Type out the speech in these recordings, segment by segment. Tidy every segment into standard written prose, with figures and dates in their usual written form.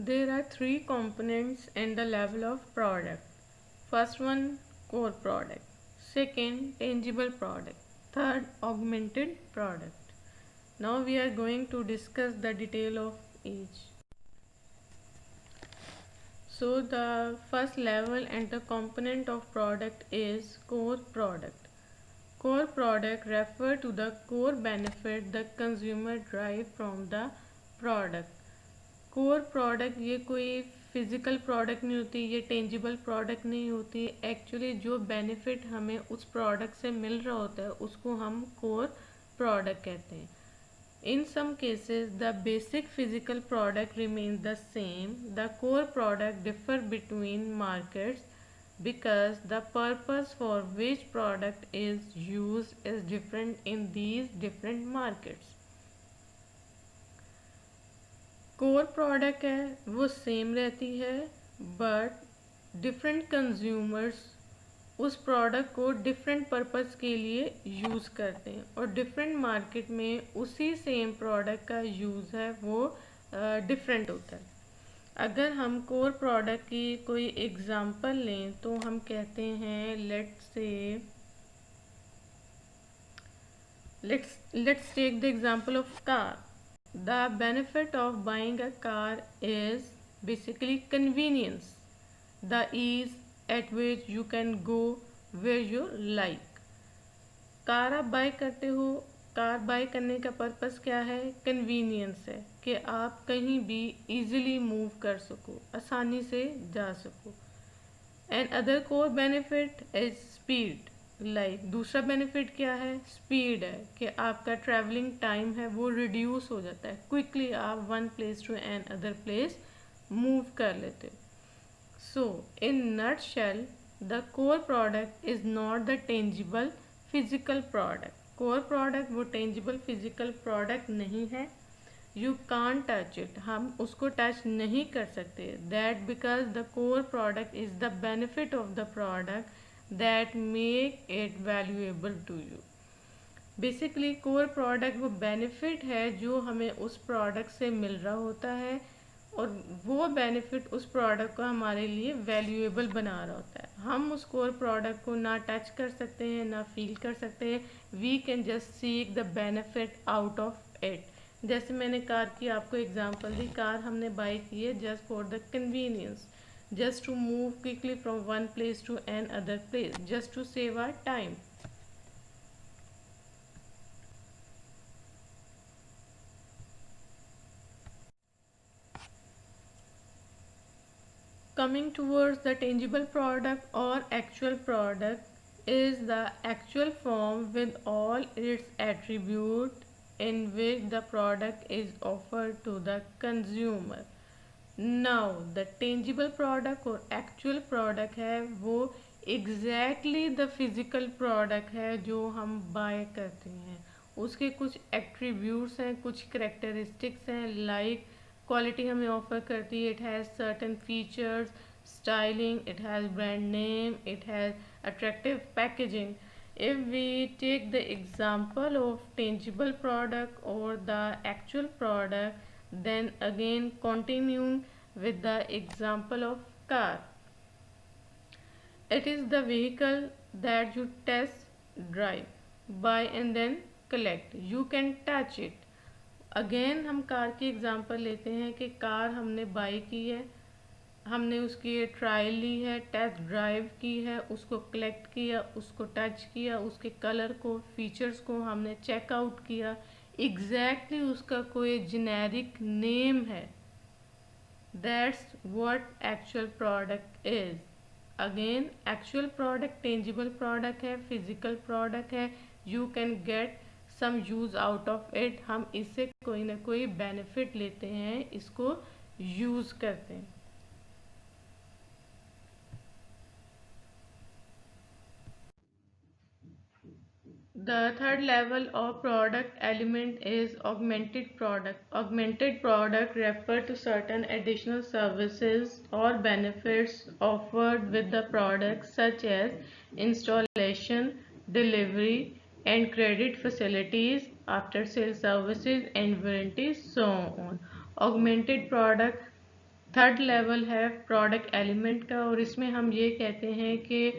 there are three components in the level of product. First one, core product. Second, tangible product. Third, augmented product. Now we are going to discuss the detail of each. So the first level and the component of product is core product. Core product refer to the core benefit the consumer derive from the product. Core product ये कोई physical product नहीं होती, ये tangible product नहीं होती। Actually जो benefit हमें उस प्रोडक्ट से मिल रहा होता है उसको हम कोर प्रोडक्ट कहते हैं। In some cases, the basic physical product remains the same. The core product differ between markets because the purpose for which product is used is different in these different markets. Core product है वो same रहती है, but different consumers उस product को different purpose के लिए use करते हैं और डिफरेंट मार्केट में उसी सेम प्रोडक्ट का यूज़ है वो डिफरेंट होता है। अगर हम कोर प्रोडक्ट की कोई एग्जांपल लें तो हम कहते हैं let's take the example of car. The benefit of buying a car is basically convenience, the ease at which you can go where you like. Car आप बाय करते हो, कार बाय करने का पर्पस क्या है? कन्वीनियंस है कि आप कहीं भी इजीली मूव कर सको, आसानी से जा सको। And other core benefit is speed. दूसरा बेनिफिट क्या है? स्पीड है कि आपका ट्रैवलिंग टाइम है वो रिड्यूस हो जाता है, क्विकली आप one place to another place move कर लेते हो। So in nutshell the core product is not the tangible physical product. Core product वो टेंजिबल फिजिकल प्रोडक्ट नहीं है। यू कान टच इट, हम उसको टच नहीं कर सकते। That because the core product is the benefit of the product that make it valuable to you. Basically core product वो benefit है जो हमें उस प्रोडक्ट से मिल रहा होता है और वो बेनिफिट उस प्रोडक्ट को हमारे लिए वैल्यूएबल बना रहा होता है। हम उस कोर प्रोडक्ट को ना टच कर सकते हैं ना फील कर सकते हैं। We can just seek the benefit out of it. जैसे मैंने कार की आपको एग्जांपल दी, कार हमने बाय की है just for the convenience, just to move quickly from one place to another place, just to save our time. Coming towards the tangible product or actual product is the actual form with all its attributes in which the product is offered to the consumer. Now the tangible product और actual product है वो exactly the physical product है जो हम bye करते हैं। उसके कुछ एट्रीब्यूट्स हैं, कुछ करेक्टरिस्टिक्स हैं, लाइक क्वालिटी हमें ऑफर करती है, it has certain features, styling, it has brand name, it has attractive packaging. If we take the example of tangible product or the actual product, then again continuing with the example of car, it is the vehicle that you test drive, buy and then collect. You can touch it. Again हम car की example लेते हैं कि car हमने buy की है, हमने उसकी ट्रायल ली है, टेस्ट ड्राइव की है, उसको कलेक्ट किया, उसको टच किया, उसके कलर को, फीचर्स को हमने चेकआउट किया। एग्जैक्टली उसका कोई जेनेरिक नेम है। That's what actual product is. Again actual product tangible product है, फिजिकल प्रोडक्ट है। You can get some use out of it. हम इससे कोई ना कोई बेनिफिट लेते हैं, इसको यूज करते हैं। The third level of product element is augmented product. Augmented product refer to certain additional services or benefits offered with the product such as installation, delivery and credit facilities, after sales services and warranties, so on. Augmented product third level है product element का, और इसमें हम ये कहते हैं कि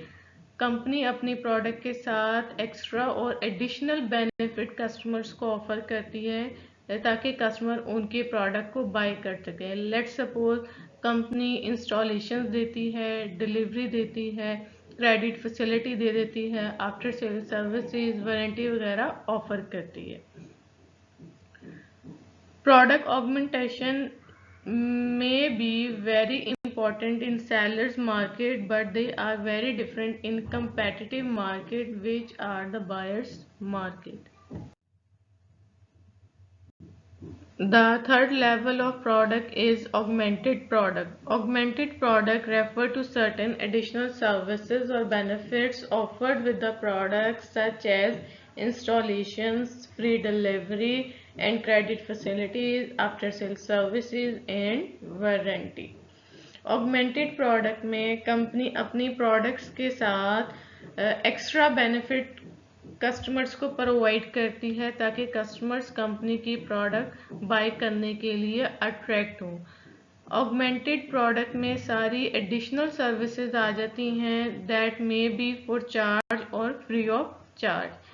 company अपनी प्रोडक्ट के साथ एक्स्ट्रा और एडिशनल बेनिफिट कस्टमर्स को ऑफर करती है ताकि कस्टमर उनके प्रोडक्ट को बाय कर सके। लेट्स सपोज कंपनी इंस्टॉलेशन देती है, डिलीवरी देती है, क्रेडिट फैसिलिटी दे देती है, आफ्टर सेल सर्विसेज, वारंटी वगैरह ऑफर करती है। Product augmentation may be very important in sellers market, but they are very different in competitive market, which are the buyers market. The third level of product is augmented product. Augmented product refer to certain additional services or benefits offered with the product, such as installations, free delivery and credit facilities, after sale services and warranty. Augmented product में company अपनी products के साथ extra benefit customers को provide करती है ताकि customers company की product bye करने के लिए अट्रैक्ट हो। ऑगमेंटेड प्रोडक्ट में सारी एडिशनल सर्विसेज आ जाती हैं that may be for charge और free of charge.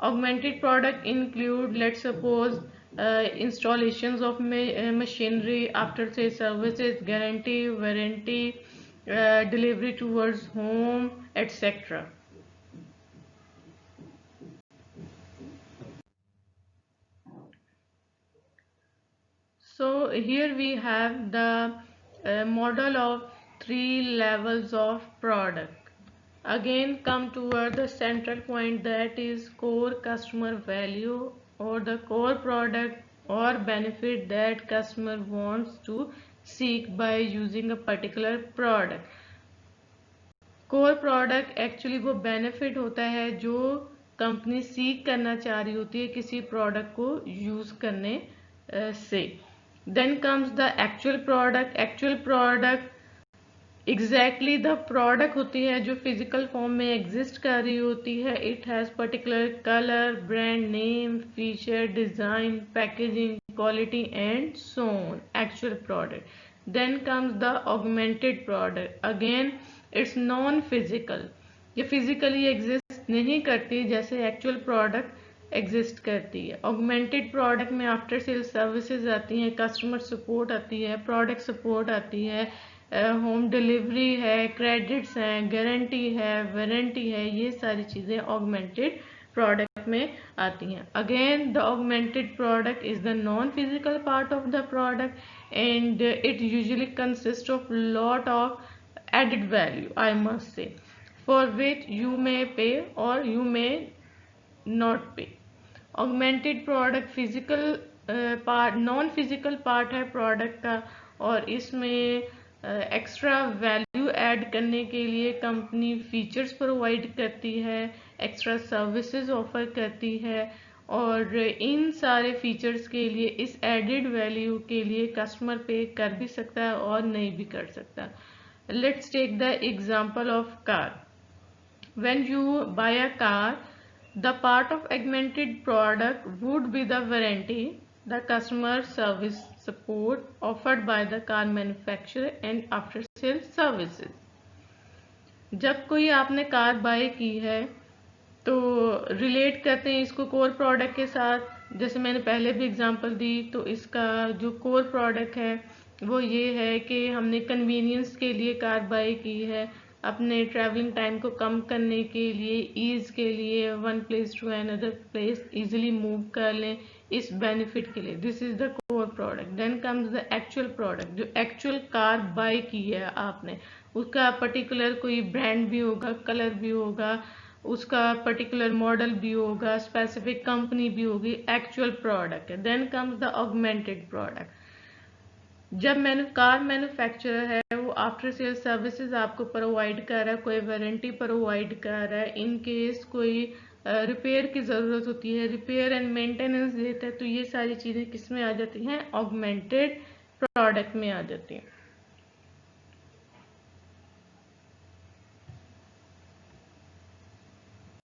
Augmented product include, let's suppose, installations of machinery, after sale services, guarantee, warranty, delivery towards home, etc. So here we have the model of 3 levels of product. Again come toward the central point, that is core customer value or the core product or benefit that customer wants to seek by using a particular product. Core product actually वो benefit होता है जो company सीख करना चाह रही होती है किसी प्रोडक्ट को यूज करने से। Then comes the actual product. Actual product exactly the product होती है जो फिजिकल फॉर्म में एग्जिस्ट कर रही होती है। It has particular colour, brand name, feature, design, packaging, quality and so on. Actual product. Then comes the augmented product. Again it's non physical, ये physically exist नहीं करती जैसे एक्चुअल प्रोडक्ट एग्जिस्ट करती है। ऑगमेंटेड प्रोडक्ट में after sale services आती हैं, customer support आती है, प्रोडक्ट सपोर्ट आती है, होम डिलीवरी है, क्रेडिट्स हैं, गारंटी है, वारंटी है, ये सारी चीज़ें ऑगमेंटेड प्रोडक्ट में आती हैं। Again the augmented product is the non physical part of the product and it usually consist of lot of added value, I must say, for which you may pay or you may not pay. Augmented product physical part, non physical part है product का, और इसमें extra value add करने के लिए company features provide करती है, extra services offer करती है, और इन सारे फीचर्स के लिए, इस एडेड वैल्यू के लिए कस्टमर पे कर भी सकता है और नहीं भी कर सकता। Let's take the example of car. When you buy a car, the part of augmented product would be the warranty, the customer service support offered by the car manufacturer and after sale services. जब कोई आपने car buy की है तो relate करते हैं इसको core product के साथ। जैसे मैंने पहले भी एग्जांपल दी, तो इसका जो कोर प्रोडक्ट है वो ये है कि हमने कन्वीनियंस के लिए कार बाय की है, अपने ट्रैवलिंग टाइम को कम करने के लिए, ईज के लिए, one place to another place easily move कर लें, इस बेनिफिट के लिए। This is the core product. Then comes the actual product. जो एक्चुअल कार बाय की है आपने, उसका पर्टिकुलर कोई ब्रांड भी होगा, कलर भी होगा, उसका पर्टिकुलर मॉडल भी होगा, स्पेसिफिक कंपनी भी होगी, एक्चुअल प्रोडक्ट है। Then comes the augmented product. जब कार मैन्युफैक्चरर है वो आफ्टर सेल सर्विसेज आपको प्रोवाइड कर रहा है, कोई वारंटी प्रोवाइड कर रहा है, इन केस कोई रिपेयर की ज़रूरत होती है, रिपेयर एंड मेंटेनेंस देता है, तो ये सारी चीज़ें किस में आ जाती हैं? ऑगमेंटेड प्रोडक्ट में आ जाती हैं।